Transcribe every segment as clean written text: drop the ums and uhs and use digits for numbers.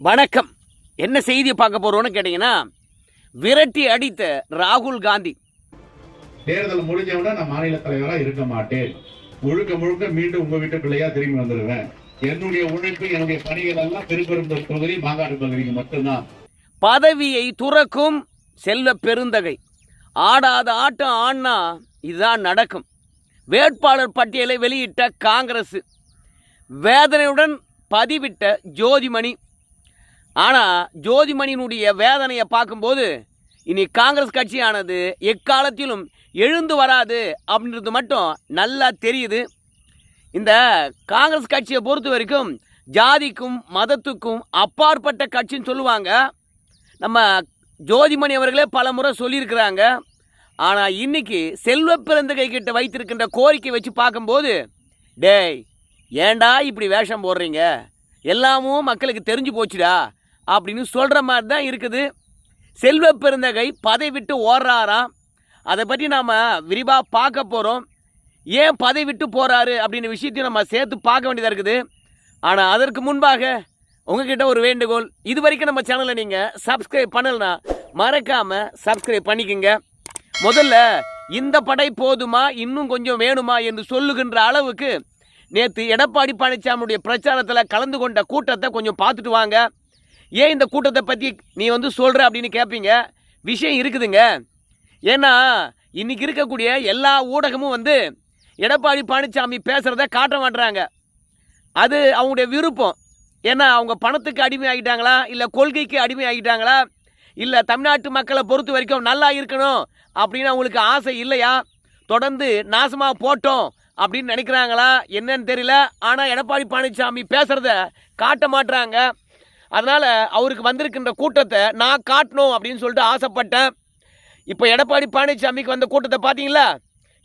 வணக்கம். என்ன செய்தியை பார்க்க போறோம்னு கேட்டீங்கன்னா, விரட்டி அடித்த ராகுல் காந்தி தேர்தல் முடிஞ்சவன நான் மாநில தலைவராக இருக்க மாட்டேன், முழுக்க முழுக்க மீண்டும் உங்க வீட்டு பிள்ளையா திரும்பி வந்துடுவேன், என்னுடைய உழைப்பு என்னுடைய பணிகள் எல்லாம் பெரும்பெரும்பூர் தொகுதி மாங்காடு பகுதிக்கு மட்டும்தான். பதவியை துறக்கும் செல்வ பெருந்தகை. ஆடாத ஆட்டம் ஆடினா இதுதான் நடக்கும். வேட்பாளர் பட்டியலை வெளியிட்ட காங்கிரஸ் வேதனையுடன் பதிவிட்ட ஜோதிமணி. ஆனால் ஜோதிமணியினுடைய வேதனையை பார்க்கும்போது இனி காங்கிரஸ் கட்சியானது எக்காலத்திலும் எழுந்து வராது அப்படின்றது மட்டும் நல்லா தெரியுது. இந்த காங்கிரஸ் கட்சியை பொறுத்த வரைக்கும் ஜாதிக்கும் மதத்துக்கும் அப்பாற்பட்ட கட்சின்னு சொல்லுவாங்க. நம்ம ஜோதிமணி அவர்களே பல முறை சொல்லியிருக்கிறாங்க. ஆனால் இன்னைக்கு செல்வ பிறந்தகை கிட்ட வைத்திருக்கின்ற கோரிக்கை வச்சு பார்க்கும்போது, டேய் ஏண்டா இப்படி வேஷம் போடுறீங்க, எல்லாமும் மக்களுக்கு தெரிஞ்சு போச்சுடா அப்படின்னு சொல்கிற மாதிரி தான் இருக்குது. செல்வ பெருந்தகை பதவி விட்டு ஓடுறாராம். அதை பற்றி நாம் விரிவாக பார்க்க போகிறோம். ஏன் பதவி விட்டு போகிறாரு அப்படின்ற விஷயத்தையும் நம்ம சேர்த்து பார்க்க வேண்டியதாக இருக்குது. ஆனால் அதற்கு முன்பாக உங்ககிட்ட ஒரு வேண்டுகோள். இது வரைக்கும் நம்ம சேனலை நீங்கள் சப்ஸ்கிரைப் பண்ணலைன்னா மறக்காமல் சப்ஸ்கிரைப் பண்ணிக்கோங்க. முதல்ல இந்த படை போதுமா, இன்னும் கொஞ்சம் வேணுமா என்று சொல்லுகின்ற அளவுக்கு நேற்று எடப்பாடி பழனிசாமியுடைய பிரச்சாரத்தில் கலந்து கொண்ட கூட்டத்தை கொஞ்சம் பார்த்துட்டு வாங்க. ஏன் இந்த கூட்டத்தை பற்றி நீ சொல்கிற அப்படின்னு கேட்பீங்க. விஷயம் இருக்குதுங்க. ஏன்னா இன்றைக்கி இருக்கக்கூடிய எல்லா ஊடகமும் எடப்பாடி பழனிசாமி பேசுகிறத காட்ட மாட்டுறாங்க. அது அவங்களுடைய விருப்பம். ஏன்னா அவங்க பணத்துக்கு அடிமை ஆகிட்டாங்களா, இல்லை கொள்கைக்கு அடிமை ஆகிட்டாங்களா, இல்லை தமிழ்நாட்டு மக்களை பொறுத்த வரைக்கும் நல்லா இருக்கணும் அப்படின்னு அவங்களுக்கு ஆசை இல்லையா, தொடர்ந்து நாசமாக போட்டோம் அப்படின்னு நினைக்கிறாங்களா என்னன்னு தெரியல. ஆனால் எடப்பாடி பழனிசாமி பேசுகிறத காட்ட மாட்டுறாங்க. அதனால் அவருக்கு வந்திருக்கின்ற கூட்டத்தை நான் காட்டணும் அப்படின்னு சொல்லிட்டு ஆசைப்பட்டேன். இப்போ எடப்பாடி பழனிசாமிக்கு வந்த கூட்டத்தை பார்த்தீங்களா,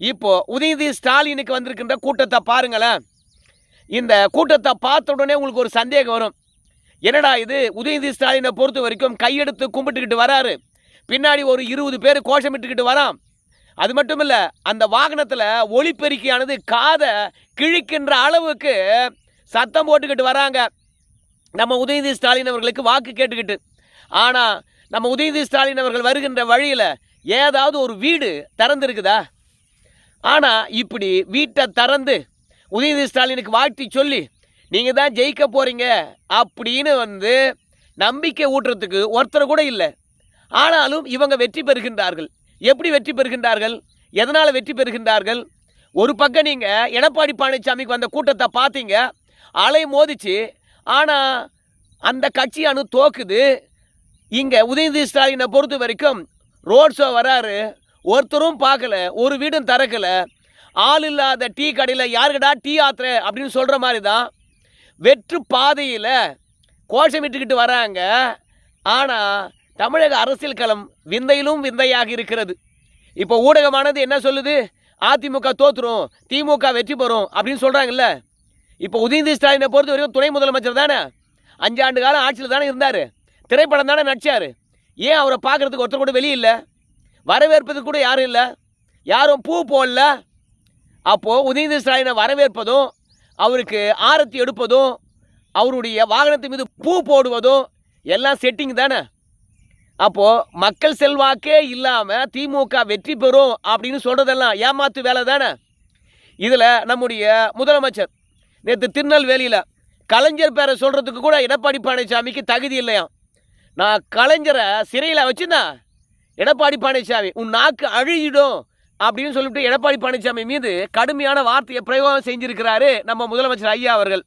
இப்போது உதயநிதி ஸ்டாலினுக்கு வந்திருக்கின்ற கூட்டத்தை பாருங்களேன். இந்த கூட்டத்தை பார்த்த உடனே உங்களுக்கு ஒரு சந்தேகம் வரும். என்னடா இது, உதயநிதி ஸ்டாலினை பொறுத்த வரைக்கும் கையெடுத்து கும்பிட்டுக்கிட்டு வராரு, பின்னாடி ஒரு 20 பேர் கோஷமிட்டுக்கிட்டு வரான். அது மட்டும் இல்லை, அந்த வாகனத்தில் ஒலிபெருக்கியானது காதை கிழிக்கின்ற அளவுக்கு சத்தம் போட்டுக்கிட்டு வராங்க நம்ம உதயநிதி ஸ்டாலின் அவர்களுக்கு வாக்கு கேட்டுக்கிட்டு. ஆனால் நம்ம உதயநிதி ஸ்டாலின் அவர்கள் வருகின்ற வழியில் ஏதாவது ஒரு வீடு திறந்துருக்குதா? ஆனால் இப்படி வீட்டை திறந்து உதயநிதி ஸ்டாலினுக்கு வாழ்த்தி சொல்லி நீங்கள் தான் ஜெயிக்க போகிறீங்க அப்படின்னு நம்பிக்கை ஊட்டுறதுக்கு ஒருத்தர் கூட இல்லை. ஆனாலும் இவங்க வெற்றி பெறுகின்றார்கள். எப்படி வெற்றி பெறுகின்றார்கள், எதனால் வெற்றி பெறுகின்றார்கள்? ஒரு பக்கம் நீங்கள் எடப்பாடி பழனிசாமிக்கு வந்த கூட்டத்தை பார்த்தீங்க, அலை மோதிச்சு. ஆனால் அந்த கட்சியானு தோக்குது. இங்கே உதயநிதி ஸ்டாலினை பொறுத்த வரைக்கும் ரோட் ஷோ வராரு, ஒருத்தரும் பார்க்கல, ஒரு வீடும் திறக்கலை. ஆள் இல்லாத டீ கடையில் யாருக்கடா டீ ஆத்துற அப்படின்னு சொல்கிற மாதிரி தான் வெற்று பாதையில் கோஷமிட்டுக்கிட்டு வராங்க. ஆனால் தமிழக அரசியல் களம் விந்தையிலும் விந்தையாக இருக்கிறது. இப்போ ஊடகமானது என்ன சொல்லுது, அதிமுக தோற்றுரும், திமுக வெற்றி பெறும் அப்படின்னு சொல்கிறாங்கல்ல. இப்போ உதயநிதி ஸ்டாலினை பொறுத்த வரைக்கும் துணை முதலமைச்சர் தானே, 5 ஆண்டு காலம் ஆட்சியில் தானே இருந்தார், திரைப்படம் தானே நடித்தார். ஏன் அவரை பார்க்குறதுக்கு ஒருத்தர் கூட வெளியே இல்லை, வரவேற்பதுக்கு கூட யாரும் இல்லை, யாரும் பூ போடல. அப்போது உதயநிதி ஸ்டாலினை வரவேற்பதும், அவருக்கு ஆரத்தி எடுப்பதும், அவருடைய வாகனத்தின் மீது பூ போடுவதும் எல்லாம் செட்டிங் தானே. அப்போது மக்கள் செல்வாக்கே இல்லாமல் திமுக வெற்றி பெறும் அப்படின்னு சொல்கிறதெல்லாம் ஏமாத்து வேலை தானே. இதில் நம்முடைய முதலமைச்சர் நேற்று திருநெல்வேலியில் கலைஞர் பேரை சொல்கிறதுக்கு கூட எடப்பாடி பழனிசாமிக்கு தகுதி இல்லையாம். நான் கலைஞரை சிறையில் வச்சுருந்தா எடப்பாடி பழனிசாமி உன் நாக்கு அழுகிடும் அப்படின்னு சொல்லிட்டு எடப்பாடி பழனிசாமி மீது கடுமையான வார்த்தையை பிரயோகம் செஞ்சுருக்கிறாரு நம்ம முதலமைச்சர் ஐயா அவர்கள்.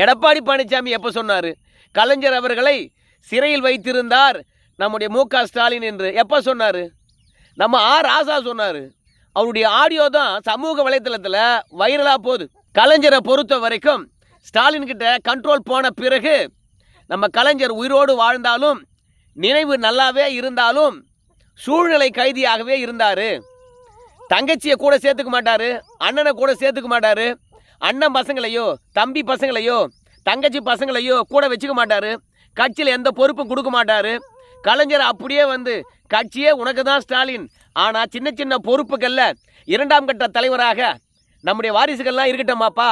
எடப்பாடி பழனிசாமி எப்போ சொன்னார் கலைஞர் அவர்களை சிறையில் வைத்திருந்தார் நம்முடைய மு.க. ஸ்டாலின் என்று எப்போ சொன்னார்? நம்ம ராசா சொன்னார். அவருடைய ஆடியோ தான் சமூக வலைத்தளத்தில் வைரலாக போகுது. கலைஞரை பொறுத்த வரைக்கும் ஸ்டாலின் கிட்ட கண்ட்ரோல் போன பிறகு நம்ம கலைஞர் உயிரோடு வாழ்ந்தாலும், நினைவு நல்லாவே இருந்தாலும், சூழ்நிலை கைதியாகவே இருந்தார். தங்கச்சியை கூட சேர்த்துக்க மாட்டார், அண்ணனை கூட சேர்த்துக்க மாட்டார், அண்ணன் பசங்களையோ தம்பி பசங்களையோ தங்கச்சி பசங்களையோ கூட வச்சுக்க மாட்டார், கட்சியில் எந்த பொறுப்பும் கொடுக்க மாட்டார். கலைஞர் அப்படியே கட்சியே உனக்கு தான் ஸ்டாலின், ஆனால் சின்ன சின்ன பொறுப்புகளில் 2ஆம் கட்ட தலைவராக நம்முடைய வாரிசுகள்லாம் இருக்கட்டுமாப்பா,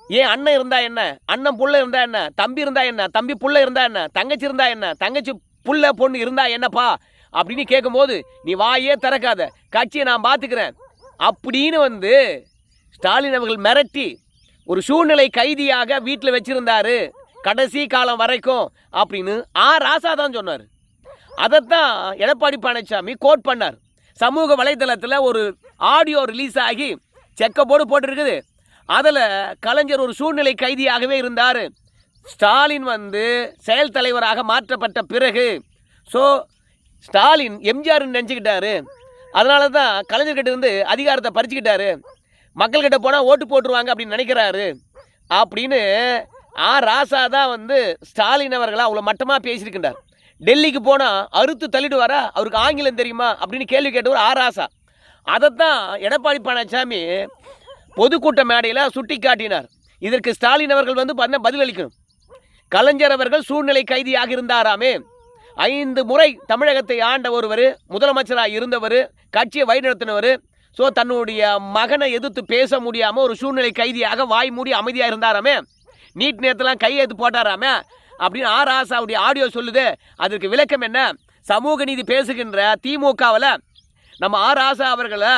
ஏன் அண்ணன் இருந்தா என்ன, அண்ணன் புள்ள இருந்தா என்ன, தம்பி இருந்தா என்ன, தம்பி புள்ள இருந்தா என்ன, தங்கச்சி இருந்தா என்ன, தங்கச்சி புள்ள பொண்ணு இருந்தா என்னப்பா அப்படின்னு கேட்கும்போது நீ வாயே திறக்காத, கட்சியை நான் பார்த்துக்கிறேன் அப்படின்னு ஸ்டாலின் அவர்கள் மிரட்டி ஒரு சூழ்நிலை கைதியாக வீட்டில் வச்சிருந்தாரு கடைசி காலம் வரைக்கும் அப்படின்னு ராசா தான் சொன்னார். அதைத்தான் எடப்பாடி பழனிசாமி கோட் பண்ணார். சமூக வலைதளத்தில் ஒரு ஆடியோ ரிலீஸ் ஆகி செக்கப்போடு போட்டிருக்குது. அதில் கலைஞர் ஒரு சூழ்நிலை கைதியாகவே இருந்தார். ஸ்டாலின் செயல் தலைவராக மாற்றப்பட்ட பிறகு ஸ்டாலின் எம்ஜிஆர் நினச்சிக்கிட்டாரு. அதனால தான் கலைஞர்கிட்ட இருந்து அதிகாரத்தை பறிச்சுக்கிட்டாரு. மக்கள்கிட்ட போனால் ஓட்டு போட்டுருவாங்க அப்படின்னு நினைக்கிறாரு அப்படின்னு ராசா தான் ஸ்டாலின் அவர்களை அவ்வளோ மட்டமாக பேசியிருக்கின்றார். டெல்லிக்கு போனால் அறுத்து தள்ளிடுவாரா, அவருக்கு ஆங்கிலம் தெரியுமா அப்படின்னு கேள்வி கேட்டவர் ராசா. அதைத்தான் எடப்பாடி பழனிசாமி பொதுக்கூட்ட மேடையில் சுட்டி காட்டினார். இதற்கு ஸ்டாலின் அவர்கள் பதிலளிக்கணும். கலைஞர் அவர்கள் சூழ்நிலை கைதியாக இருந்தாராமே, 5 முறை தமிழகத்தை ஆண்ட ஒருவர், முதலமைச்சராக இருந்தவர், கட்சியை வழிநடத்தினவர். தன்னுடைய மகனை எதிர்த்து பேச முடியாமல் ஒரு சூழ்நிலை கைதியாக வாய் மூடி அமைதியாக இருந்தாராமே, நீட் நேரத்தெல்லாம் கையெழுத்து போட்டாராமே அப்படின்னு ராசாவுடைய ஆடியோ சொல்லுது. அதற்கு விளக்கம் என்ன? சமூக நீதி பேசுகின்ற திமுகவில் நம்ம ராசா அவர்களை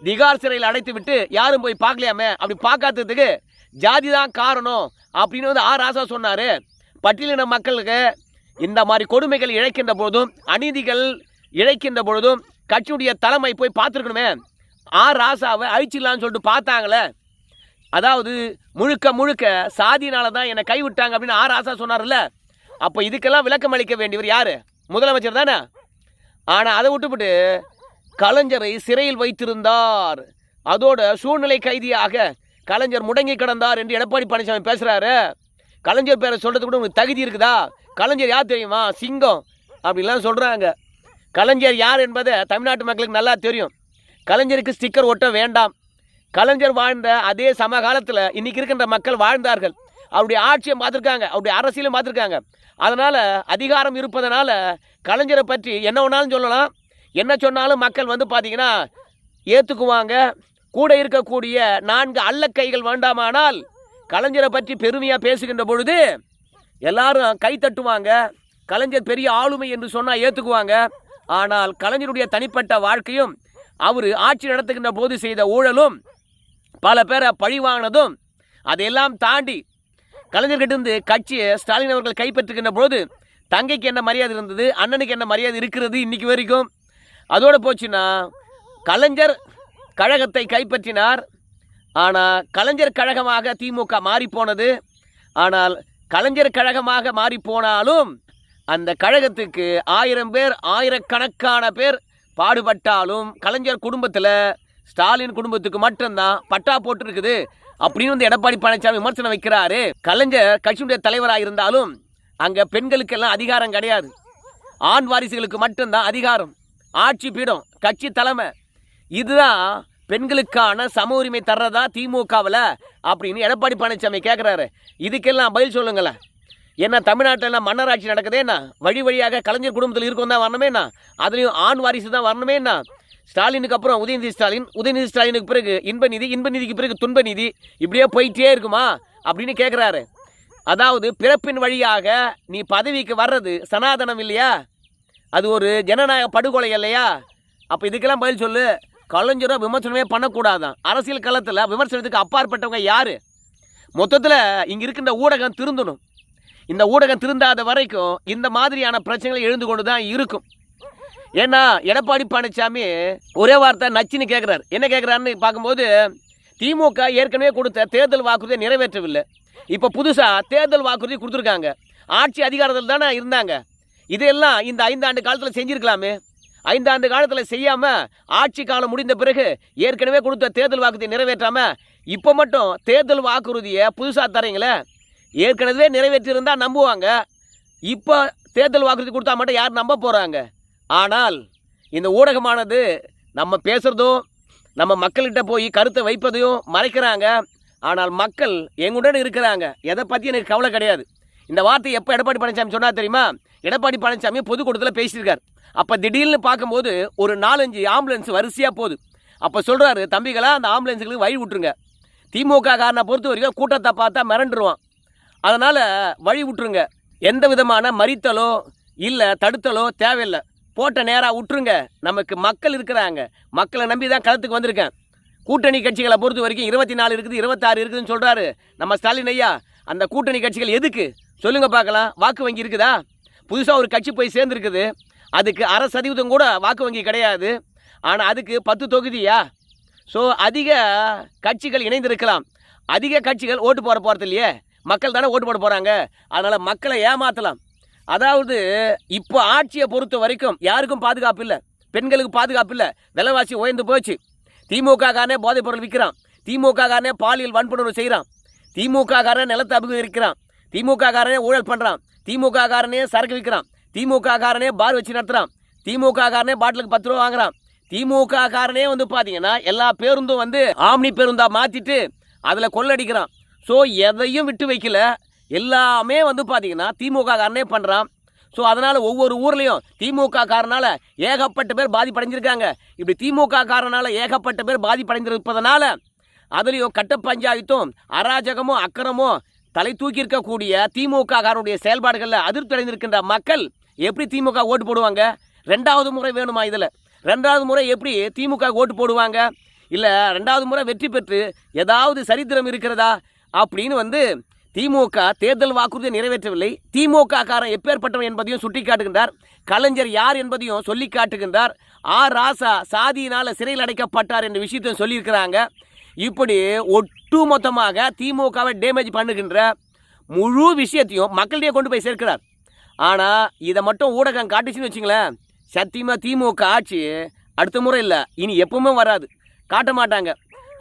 திகார் சிறையில் அடைத்து விட்டு யாரும் போய் பார்க்கலையாமே, அப்படி பார்க்காததுக்கு ஜாதி தான் காரணம் அப்படின்னு ராசா சொன்னார். பட்டியலின மக்களுக்கு இந்த மாதிரி கொடுமைகள் இழைக்கின்ற பொழுதும் அநீதிகள் இழைக்கின்ற பொழுதும் கட்சியுடைய தலைமை போய் பார்த்துருக்கணுமே. ராசாவை அழிச்சிடலான்னு சொல்லிட்டு பார்த்தாங்களே, அதாவது முழுக்க முழுக்க சாதியினால தான் என்னை கைவிட்டாங்க அப்படின்னு ராசா சொன்னார்ல. அப்போ இதுக்கெல்லாம் விளக்கம் அளிக்க வேண்டியவர் யார்? முதலமைச்சர் தானே. ஆனால் அதை விட்டுவிட்டு கலைஞரை சிறையில் வைத்திருந்தார், அதோட சூழ்நிலை கைதியாக கலைஞர் முடங்கி கிடந்தார் என்று எடப்பாடி பழனிசாமி பேசுகிறாரு. கலைஞர் பேரை சொல்கிறதுக்கு கூட உங்களுக்கு தகுதி இருக்குதா? கலைஞர் யார் தெரியுமா? சிங்கம் அப்படின்லாம் சொல்கிறாங்க. கலைஞர் யார் என்பதை தமிழ்நாட்டு மக்களுக்கு நல்லா தெரியும். கலைஞருக்கு ஸ்டிக்கர் ஒட்ட வேண்டாம். கலைஞர் வாழ்ந்த அதே சமகாலத்தில் இன்றைக்கி இருக்கின்ற மக்கள் வாழ்ந்தார்கள். அவருடைய ஆட்சியை பார்த்துருக்காங்க, அவருடைய அரசியலும் பார்த்துருக்காங்க. அதனால் அதிகாரம் இருப்பதனால கலைஞரை பற்றி என்ன வேணாலும் சொல்லலாம். என்ன சொன்னாலும் மக்கள் பார்த்தீங்கன்னா ஏற்றுக்குவாங்க. கூட இருக்கக்கூடிய 4 அல்லக்கைகள் வேண்டாமானால் கலைஞரை பற்றி பெருமையாக பேசுகின்ற பொழுது எல்லாரும் கை தட்டுவாங்க. கலைஞர் பெரிய ஆளுமை என்று சொன்னால் ஏற்றுக்குவாங்க. ஆனால் கலைஞருடைய தனிப்பட்ட வாழ்க்கையும் அவர் ஆட்சி நடத்துகின்ற போது செய்த ஊழலும் பல பேரை பழிவாங்கினதும் அதையெல்லாம் தாண்டி கலைஞர்கிட்ட கட்சியை ஸ்டாலின் அவர்கள் கைப்பற்றுகின்ற போது தங்கைக்கு என்ன மரியாதை இருந்தது, அண்ணனுக்கு என்ன மரியாதை இருக்கிறது இன்னைக்கு வரைக்கும். அதோடு போச்சுன்னா கலைஞர் கழகத்தை கைப்பற்றினார். ஆனால் கலைஞர் கழகமாக திமுக மாறிப்போனது. ஆனால் கலைஞர் கழகமாக மாறிப்போனாலும் அந்த கழகத்துக்கு 1000 பேர், ஆயிரக்கணக்கான பேர் பாடுபட்டாலும் கலைஞர் குடும்பத்தில் ஸ்டாலின் குடும்பத்துக்கு மட்டும்தான் பட்டா போட்டுருக்குது அப்படின்னு எடப்பாடி பழனிசாமி விமர்சனம் வைக்கிறாரு. கலைஞர் கட்சியுடைய தலைவராக இருந்தாலும் அங்கே பெண்களுக்கெல்லாம் அதிகாரம் கிடையாது. ஆண் வாரிசுகளுக்கு மட்டும்தான் அதிகாரம், ஆட்சி பீடம், கட்சி தலைமை. இதுதான் பெண்களுக்கான சம உரிமை தர்றதா திமுகவில் அப்படின்னு எடப்பாடி பழனிசாமி கேட்குறாரு. இதுக்கெல்லாம் பதில் சொல்லுங்களேன். என்ன தமிழ்நாட்டில் மன்னராட்சி நடக்குதேண்ணா, வழி வழியாக கலைஞர் குடும்பத்தில் இருக்கும் தான் வரணுமேண்ணா, அதுலேயும் ஆண் வாரிசு தான் வரணுமேண்ணா. ஸ்டாலினுக்கு அப்புறம் உதயநிதி ஸ்டாலின், உதயநிதி ஸ்டாலினுக்கு பிறகு இன்பநிதி, இன்பநிதிக்கு பிறகு துன்பநிதி, இப்படியே போயிட்டே இருக்குமா அப்படின்னு கேட்குறாரு. அதாவது பிறப்பின் வழியாக நீ பதவிக்கு வர்றது சனாதனம் இல்லையா? அது ஒரு ஜனநாயக படுகொலை இல்லையா? அப்போ இதுக்கெல்லாம் பதில் சொல்லு. கலைஞரை விமர்சனமே பண்ணக்கூடாதான். அரசியல் களத்தில் விமர்சனத்துக்கு அப்பாற்பட்டவங்க யார்? மொத்தத்தில் இங்கே இருக்கின்ற ஊடகம் திருந்தணும். இந்த ஊடகம் திருந்தாத வரைக்கும் இந்த மாதிரியான பிரச்சனைகள் எழுந்து கொண்டு தான் இருக்கும். ஏன்னா எடப்பாடி பழனிசாமி ஒரே வார்த்தை நச்சுன்னு கேட்குறாரு. என்ன கேட்குறாருன்னு பார்க்கும்போது திமுக ஏற்கனவே கொடுத்த தேர்தல் வாக்குறுதியை நிறைவேற்றவில்லை. இப்போ புதுசாக தேர்தல் வாக்குறுதி கொடுத்துருக்காங்க. ஆட்சி அதிகாரத்தில் தானே இருந்தாங்க. இதெல்லாம் இந்த 5 ஆண்டு காலத்தில் செஞ்சுருக்கலாமே. 5 ஆண்டு காலத்தில் செய்யாமல் ஆட்சி காலம் முடிந்த பிறகு ஏற்கனவே கொடுத்த தேர்தல் வாக்குறுதியை நிறைவேற்றாமல் இப்போ மட்டும் தேர்தல் வாக்குறுதியை புதுசாக தரீங்களே. ஏற்கனவே நிறைவேற்றியிருந்தால் நம்புவாங்க. இப்போ தேர்தல் வாக்குறுதி கொடுத்தா மட்டும் யார் நம்ப போகிறாங்க? ஆனால் இந்த ஊடகமானது நம்ம பேசுகிறதும் நம்ம மக்கள்கிட்ட போய் கருத்தை வைப்பதையும் மறைக்கிறாங்க. ஆனால் மக்கள் எங்குடன் இருக்கிறாங்க. எதை பற்றி எனக்கு கவலை கிடையாது. இந்த வார்த்தை எப்போ எடப்பாடி பழனிசாமி சொன்னா தெரியுமா? எடப்பாடி பழனிசாமி பொதுக்கூட்டத்தில் பேசியிருக்கார். அப்போ திடீர்னு பார்க்கும்போது ஒரு 4-5 ஆம்புலன்ஸ் வரிசையாக போகுது. அப்போ சொல்கிறாரு, தம்பிகளா அந்த ஆம்புலன்ஸுகளுக்கு வழி விட்டுருங்க. திமுக காரனை பொறுத்த வரைக்கும் கூட்டத்தை பார்த்தா மிரண்டுருவான். அதனால் வழி விட்டுருங்க. எந்த விதமான மறித்தலோ இல்லை தடுத்தலோ தேவையில்லை. போட்ட நேராக விட்டுருங்க. நமக்கு மக்கள் இருக்கிறாங்க. மக்களை நம்பி தான் களத்துக்கு வந்திருக்கேன். கூட்டணி கட்சிகளை பொறுத்த வரைக்கும் 24 இருக்குது, 26 இருக்குதுன்னு சொல்கிறாரு நம்ம ஸ்டாலின் ஐயா. அந்த கூட்டணி கட்சிகள் எதுக்கு சொல்லுங்க பார்க்கலாம்? வாக்கு வங்கி இருக்குதா? புதுசாக ஒரு கட்சி போய் சேர்ந்துருக்குது. அதுக்கு 0.5% கூட வாக்கு வங்கி கிடையாது. ஆனால் அதுக்கு 10 தொகுதியா? ஸோ அதிக கட்சிகள் இணைந்திருக்கலாம். அதிக கட்சிகள் ஓட்டு போட போகிறது இல்லையே, மக்கள் தானே ஓட்டு போட போகிறாங்க. அதனால் மக்களை ஏமாற்றலாம். அதாவது இப்போ ஆட்சியை பொறுத்த வரைக்கும் யாருக்கும் பாதுகாப்பு இல்லை. பெண்களுக்கு பாதுகாப்பு இல்லை. விலைவாசி உயர்ந்து போச்சு. திமுக காரனே போதைப் பொருள் விற்கிறான். திமுக காரனே பாலியல் வன்புணர்வு செய்கிறான். திமுக காரனே நிலத்தை அபகரிக்கிறான். திமுக காரனே ஊழல் பண்ணுறான். திமுக காரனே சரக்கு விற்கிறான். திமுக காரனே பார் வச்சு நடத்துகிறான். திமுக காரனே பாட்டிலுக்கு 10 ரூபா வாங்குறான். திமுக காரனே வந்து பார்த்தீங்கன்னா எல்லா பேருந்தும் வந்து ஆம்னி பேருந்தா மாற்றிட்டு அதில் கொள்ளடிக்கிறான். ஸோ எதையும் விட்டு வைக்கல. எல்லாமே வந்து பார்த்தீங்கன்னா திமுக காரனே பண்ணுறான். ஸோ அதனால் ஒவ்வொரு ஊர்லேயும் திமுக காரனால் ஏகப்பட்ட பேர் பாதிப்படைஞ்சிருக்காங்க. இப்படி திமுக காரனால் ஏகப்பட்ட பேர் பாதிப்படைந்திருப்பதனால அதுலேயும் கட்ட பஞ்சாயத்தும் அராஜகமும் அக்கிரமும் தலை தூக்கி இருக்கக்கூடிய திமுக காரனுடைய செயல்பாடுகளில் அதிருப்தி அடைந்திருக்கின்ற மக்கள் எப்படி திமுக ஓட்டு போடுவாங்க? 2வது முறை வேணுமா? இதில் 2வது முறை எப்படி திமுக ஓட்டு போடுவாங்க? இல்லை 2வது முறை வெற்றி பெற்று ஏதாவது சரித்திரம் இருக்கிறதா அப்படின்னு வந்து திமுக தேர்தல் வாக்குறுதியை நிறைவேற்றவில்லை. திமுக காரன் எப்பேற்பட்டவன் என்பதையும் சுட்டி காட்டுகின்றார். கலைஞர் யார் என்பதையும் சொல்லி காட்டுகின்றார். ராசா சாதியினால் சிறையில் அடைக்கப்பட்டார் என்ற விஷயத்தையும் சொல்லியிருக்கிறாங்க. இப்படி ஒட்டுமொத்தமாக திமுகவை டேமேஜ் பண்ணுகின்ற முழு விஷயத்தையும் மக்களிடையே கொண்டு போய் சேர்க்கிறார். ஆனால் இதை மட்டும் ஊடகம் காட்டுச்சுன்னு வச்சுங்களேன், சத்தியமாக திமுக ஆட்சி அடுத்த முறை இல்லை, இனி எப்பவுமே வராது, காட்ட மாட்டாங்க.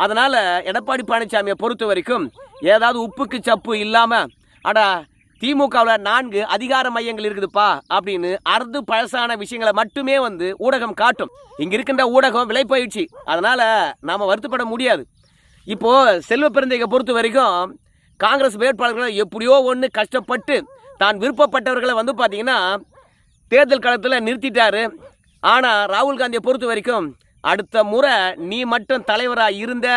அதனால் எடப்பாடி பழனிசாமியை பொறுத்த வரைக்கும் ஏதாவது உப்புக்கு சப்பு இல்லாமல் அடா திமுகவில் 4 அதிகார மையங்கள் இருக்குதுப்பா அப்படின்னு அறுது பழசான விஷயங்களை மட்டுமே வந்து ஊடகம் காட்டும். இங்கே இருக்கின்ற ஊடகம் விலை போயிடுச்சு. அதனால் நாம் வருத்தப்பட முடியாது. இப்போது செல்வ பெருந்தகையை பொறுத்த வரைக்கும் காங்கிரஸ் வேட்பாளர்களை எப்படியோ ஒன்று கஷ்டப்பட்டு தான் விருப்பப்பட்டவர்களை வந்து பார்த்திங்கன்னா தேர்தல் களத்தில் நிறுத்திட்டாரு. ஆனால் ராகுல் காந்தியை பொறுத்த வரைக்கும் அடுத்த முறை நீ மட்டும் தலைவராக இருந்த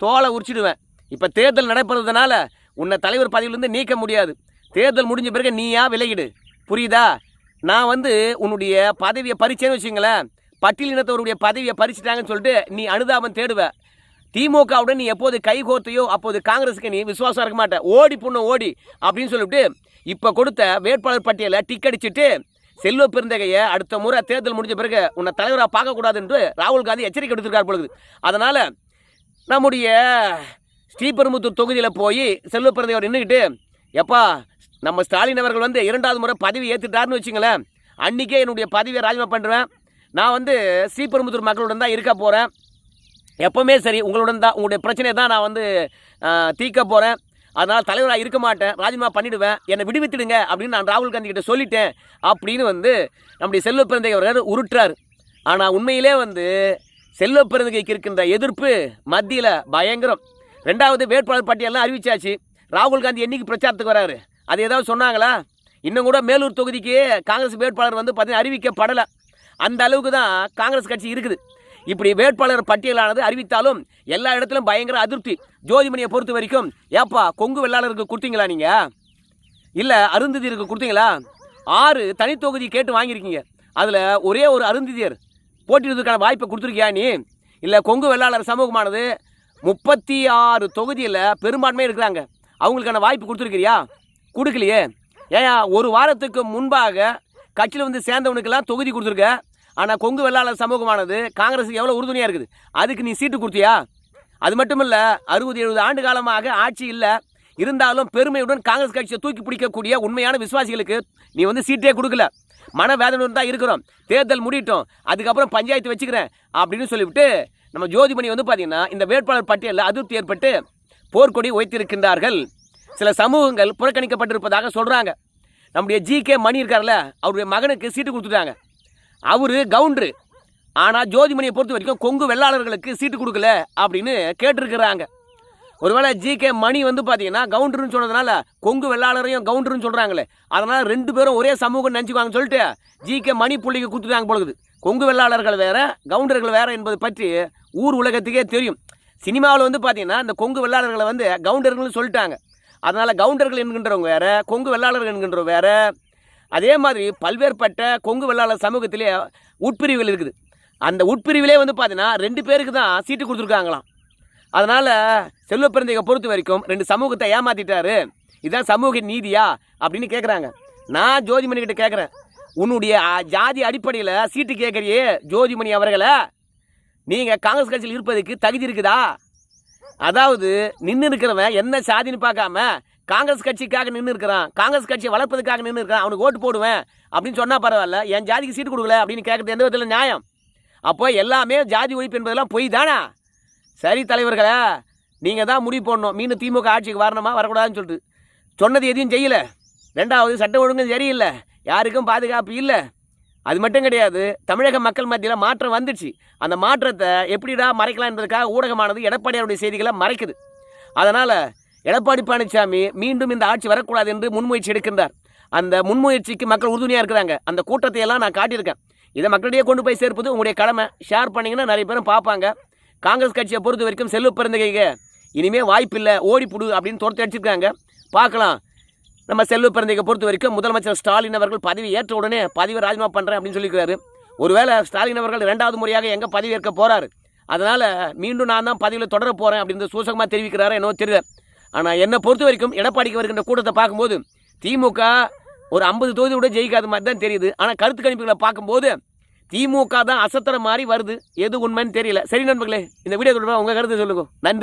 தோலை உரிச்சிடுவேன். இப்போ தேர்தல் நடைபெறதுனால உன்னை தலைவர் பதவியிலேருந்து நீக்க முடியாது. தேர்தல் முடிஞ்ச பிறகு நீயா விலகிடு, புரியுதா? நான் வந்து உன்னுடைய பதவியை பறிச்சேன்னு வச்சுங்களேன், பட்டியலினத்தவருடைய பதவியை பறிச்சிட்டாங்கன்னு சொல்லிட்டு நீ அனுதாபம் தேடுவ. திமுகவுடன் நீ எப்போது கைகோர்த்தையோ அப்போது காங்கிரஸுக்கு நீ விசுவாசம் இருக்க மாட்டேன். ஓடி பொண்ணு ஓடி அப்படின்னு சொல்லிவிட்டு இப்போ கொடுத்த வேட்பாளர் பட்டியலை டிக் அடிச்சுட்டு செல்வ பெருந்தகையை அடுத்த முறை தேர்தல் முடிஞ்ச பிறகு உன்னை தலைவராக பார்க்கக்கூடாது என்று ராகுல் காந்தி எச்சரிக்கை எடுத்திருக்கார் பொழுது. அதனால் நம்முடைய ஸ்ரீபெரும்புத்தூர் தொகுதியில் போய் செல்வ பெருந்தகையோடு நின்றுக்கிட்டு, எப்பா நம்ம ஸ்டாலின் அவர்கள் வந்து 2வது முறை பதவி ஏற்றுட்டாருன்னு வச்சுங்களேன், அன்றைக்கே என்னுடைய பதவியை ராஜினாமா பண்ணுறேன். நான் வந்து ஸ்ரீபெரும்புத்தூர் மக்களுடன் தான் இருக்க போகிறேன். எப்போவுமே சரி உங்களுடன் தான், உங்களுடைய பிரச்சனையை தான் நான் வந்து தீர்க்க போகிறேன். அதனால் தலைவராக இருக்க மாட்டேன், ராஜினாமா பண்ணிவிடுவேன், என்னை விடுவித்துடுங்க அப்படின்னு நான் ராகுல் காந்தி கிட்ட சொல்லிட்டேன் அப்படின்னு வந்து நம்முடைய செல்வ பெருந்தகை அவர்கள் உருட்டுறார். ஆனால் உண்மையிலே வந்து செல்வ பெருந்தகைக்கு இருக்கின்ற எதிர்ப்பு மத்தியில் பயங்கரம். 2வது வேட்பாளர் பட்டியலாம் அறிவிச்சாச்சு. ராகுல் காந்தி என்னைக்கு பிரச்சாரத்துக்கு வராரு? அது ஏதாவது சொன்னாங்களா? இன்னும் கூட மேலூர் தொகுதிக்கு காங்கிரஸ் வேட்பாளர் வந்து பார்த்தீங்கன்னா அறிவிக்கப்படலை. அந்த அளவுக்கு தான் காங்கிரஸ் கட்சி இருக்குது. இப்படி வேட்பாளர் பட்டியலானது அறிவித்தாலும் எல்லா இடத்துலையும் பயங்கர அதிருப்தி. ஜோதிமணியை பொறுத்த வரைக்கும், ஏப்பா கொங்கு வெள்ளாளருக்கு கொடுத்தீங்களா நீங்கள்? இல்லை அருந்ததியருக்கு கொடுத்தீங்களா? 6 தனித்தொகுதி கேட்டு வாங்கியிருக்கீங்க. அதில் ஒரே ஒரு அருந்ததியர் போட்டியிடுவதற்கான வாய்ப்பை கொடுத்துருக்கியா நீ? இல்லை கொங்கு வெள்ளாளர் சமூகமானது 36 தொகுதியில் பெரும்பான்மையாக இருக்கிறாங்க, அவங்களுக்கான வாய்ப்பு கொடுத்துருக்கிறியா? கொடுக்கலையே. ஏன் ஒரு வாரத்துக்கு முன்பாக கட்சியில் வந்து சேர்ந்தவனுக்கெல்லாம் தொகுதி கொடுத்துருக்க. ஆனால் கொங்கு வெள்ளாளர் சமூகமானது காங்கிரஸுக்கு எவ்வளோ உறுதுணையாக இருக்குது, அதுக்கு நீ சீட்டு கொடுத்தியா? அது மட்டும் இல்லை, 60-70 ஆண்டு காலமாக ஆட்சி இல்லை, இருந்தாலும் பெருமையுடன் காங்கிரஸ் கட்சியை தூக்கி பிடிக்கக்கூடிய உண்மையான விசுவாசிகளுக்கு நீ வந்து சீட்டே கொடுக்கல. மனவேதனையுடன் தான் இருக்கிறோம், தேர்தல் முடியட்டும், அதுக்கப்புறம் பஞ்சாயத்து வச்சுக்கிறேன் அப்படின்னு சொல்லிவிட்டு நம்ம ஜோதிமணி வந்து பார்த்தீங்கன்னா இந்த வேட்பாளர் பட்டியலில் அதிருப்தி ஏற்பட்டு போர்க்கொடி வைத்திருக்கின்றார்கள். சில சமூகங்கள் புறக்கணிக்கப்பட்டிருப்பதாக சொல்கிறாங்க. நம்முடைய ஜிகே மணி இருக்கார்ல, அவருடைய மகனுக்கு சீட்டு கொடுத்துட்டாங்க. அவர் கவுண்டரு. ஆனால் ஜோதிமணியை பொறுத்த வரைக்கும் கொங்கு வெள்ளாளர்களுக்கு சீட்டு கொடுக்கல அப்படின்னு கேட்டிருக்கிறாங்க. ஒருவேளை ஜிகே மணி வந்து பார்த்தீங்கன்னா கவுண்டருன்னு சொன்னதுனால கொங்கு வெள்ளாளரையும் கவுண்டருன்னு சொல்கிறாங்களே, அதனால் 2 பேரும் ஒரே சமூகம் நினச்சிக்குவாங்கன்னு சொல்லிட்டு ஜிகே மணி புள்ளிக்கு கொடுத்துட்டாங்க பொழுது. கொங்கு வெள்ளாளர்கள் வேறு கவுண்டர்கள் வேறு என்பது பற்றி ஊர் உலகத்துக்கே தெரியும். சினிமாவில் வந்து பார்த்தீங்கன்னா இந்த கொங்கு வெள்ளாளர்களை வந்து கவுண்டர்கள்னு சொல்லிட்டாங்க. அதனால் கவுண்டர்கள் என்கின்றவங்க வேற, கொங்கு வெள்ளாளர்கள் என்கின்றவங்க வேற. அதே மாதிரி பல்வேறுபட்ட கொங்கு வெள்ளாளர் சமூகத்திலே உட்பிரிவுகள் இருக்குது. அந்த உட்பிரிவிலே வந்து பார்த்தீங்கன்னா 2 பேருக்கு தான் சீட்டு கொடுத்துருக்காங்களாம். அதனால் செல்வ பெருந்தகையை பொறுத்த வரைக்கும் 2 சமூகத்தை ஏமாற்றிட்டாரு, இதுதான் சமூக நீதியா அப்படின்னு கேட்குறாங்க. நான் ஜோதிமணிக்கிட்ட கேட்குறேன், உன்னுடைய ஜாதி அடிப்படையில் சீட்டு கேட்குறியே ஜோதிமணி அவர்களை, நீங்கள் காங்கிரஸ் கட்சியில் இருப்பதுக்கு தகுதி இருக்குதா? அதாவது நின்று இருக்கிறவன் என்ன சாதின்னு பார்க்காம காங்கிரஸ் கட்சிக்காக நின்று இருக்கிறான், காங்கிரஸ் கட்சியை வளர்ப்பதுக்காக நின்று இருக்கிறான், அவனுக்கு ஓட்டு போடுவேன் அப்படின்னு சொன்னால் பரவாயில்ல, என் ஜாதிக்கு சீட்டு கொடுக்கல அப்படின்னு கேட்குறது எந்த விதத்தில் நியாயம்? அப்போ எல்லாமே ஜாதி ஒழிப்பு என்பதெல்லாம் பொய் தானே? சரி தலைவர்களே, நீங்கள் தான் முடிவு பண்ணணும், மீண்டும் திமுக ஆட்சிக்கு வரணுமா வரக்கூடாதுன்னு சொல்லிட்டு. சொன்னது எதையும் செய்யலை. 2வது சட்டம் ஒழுங்கும் சரியில்லை, யாருக்கும் பாதுகாப்பு இல்லை. அது மட்டும் கிடையாது, தமிழக மக்கள் மத்தியில் மாற்றம் வந்துடுச்சு. அந்த மாற்றத்தை எப்படிடா மறைக்கலாம் என்பதற்காக ஊடகமானது எடப்பாடியாருடைய செய்திகளை மறைக்குது. அதனால் எடப்பாடி பழனிசாமி மீண்டும் இந்த ஆட்சி வரக்கூடாது என்று முன்முயற்சி எடுக்கின்றார். அந்த முன்முயற்சிக்கு மக்கள் உறுதுணையாக இருக்கிறாங்க. அந்த கூட்டத்தை எல்லாம் நான் காட்டியிருக்கேன். இதை மக்களிடையே கொண்டு போய் சேர்ப்பது உங்களுடைய கடமை. ஷேர் பண்ணிங்கன்னா நிறைய பேரும் பார்ப்பாங்க. காங்கிரஸ் கட்சியை பொறுத்த வரைக்கும் செல்வ பெருந்தகைக்கு இனிமேல் வாய்ப்பில்லை, ஓடிப்புடு அப்படின்னு துரத்தி அடிச்சிருக்காங்க. பார்க்கலாம். நம்ம செல்வ பெருந்தகையை பொறுத்த வரைக்கும் முதலமைச்சர் ஸ்டாலின் அவர்கள் பதவி ஏற்ற உடனே பதவி ராஜினாமா பண்ணுறேன் அப்படின்னு சொல்லியிருக்கிறாரு. ஒருவேளை ஸ்டாலின் அவர்கள் 2வது முறையாக எங்கே பதவி ஏற்க போகிறாரு, அதனால் மீண்டும் நான் தான் பதவியில் தொடர போகிறேன் அப்படின்னு சூசகமாக தெரிவிக்கிறாரு என்னவோ தெரியல. ஆனால் என்னை பொறுத்த வரைக்கும் எடப்பாடிக்கு வருகின்ற கூட்டத்தை பார்க்கும்போது திமுக ஒரு 50 தொகுதி கூட ஜெயிக்காத மாதிரி தான் தெரியுது. ஆனால் கருத்து கணிப்புகளை பார்க்கும்போது திமுக தான் அசத்துற மாதிரி வருது. எது உண்மைன்னு தெரியல. சரி நண்பர்களே, இந்த வீடியோ தொடர்பாக உங்கள் கருத்து சொல்லுங்க. நன்றி.